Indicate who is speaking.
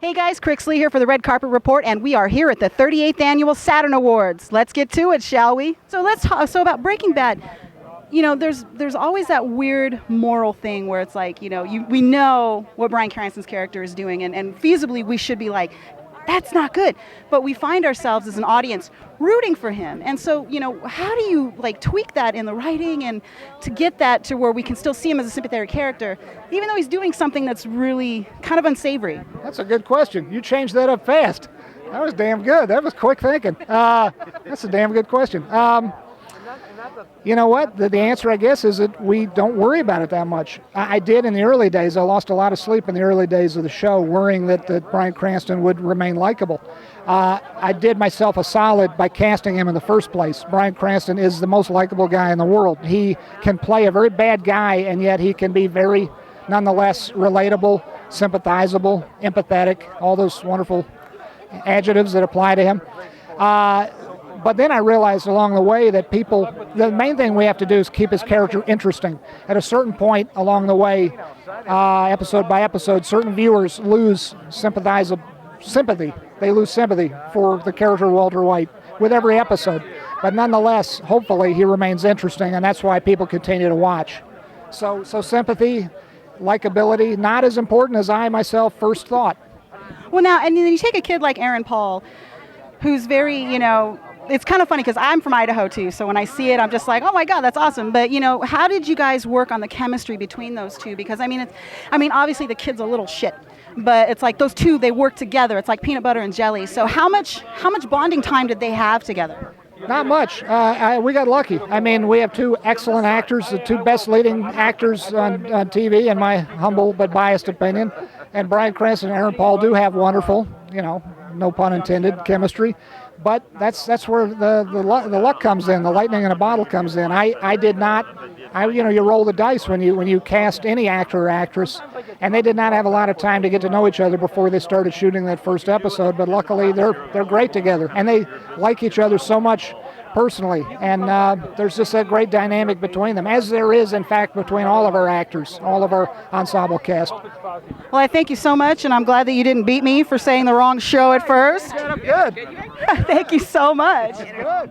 Speaker 1: Hey guys, Crixley here for the Red Carpet Report, and we are here at the 38th Annual Saturn Awards. Let's get to it, shall we? So let's talk. So about Breaking Bad, there's always that weird moral thing where it's like, we know what Bryan Cranston's character is doing, and feasibly we should be like, that's not good. But we find ourselves as an audience rooting for him. And so, how do you tweak that in the writing and to get that to where we can still see him as a sympathetic character, even though he's doing something that's really kind of unsavory?
Speaker 2: That's a good question. You changed that up fast. That was damn good. That was quick thinking. That's a damn good question. You know what? The answer, I guess, is that we don't worry about it that much. I did in the early days. I lost a lot of sleep in the early days of the show, worrying that Bryan Cranston would remain likable. I did myself a solid by casting him in the first place. Bryan Cranston is the most likable guy in the world. He can play a very bad guy, and yet he can be very, nonetheless, relatable, sympathizable, empathetic, all those wonderful adjectives that apply to him. But then I realized along the way that the main thing we have to do is keep his character interesting. At a certain point along the way, episode by episode, certain viewers lose sympathy. They lose sympathy for the character of Walter White with every episode. But nonetheless, hopefully he remains interesting, and that's why people continue to watch. So sympathy, likability, not as important as I myself first thought.
Speaker 1: Well, now, and then you take a kid like Aaron Paul, who's very, it's kind of funny because I'm from Idaho too, so when I see it, I'm just like, oh my God, that's awesome. But how did you guys work on the chemistry between those two? Because obviously the kid's a little shit, but it's like those two, they work together. It's like peanut butter and jelly. So how much bonding time did they have together?
Speaker 2: Not much. We got lucky. We have two excellent actors, the two best leading actors on TV, in my humble but biased opinion. And Bryan Cranston and Aaron Paul do have wonderful, no pun intended, chemistry. But that's where the luck comes in, the lightning in a bottle comes in. You roll the dice when you cast any actor or actress, and they did not have a lot of time to get to know each other before they started shooting that first episode. But luckily, they're great together, and they like each other so much personally, and there's just a great dynamic between them, as there is, in fact, between all of our actors, all of our ensemble cast.
Speaker 1: Well, I thank you so much, and I'm glad that you didn't beat me for saying the wrong show at first.
Speaker 2: Yeah, I'm good.
Speaker 1: Thank you so much.
Speaker 2: Good.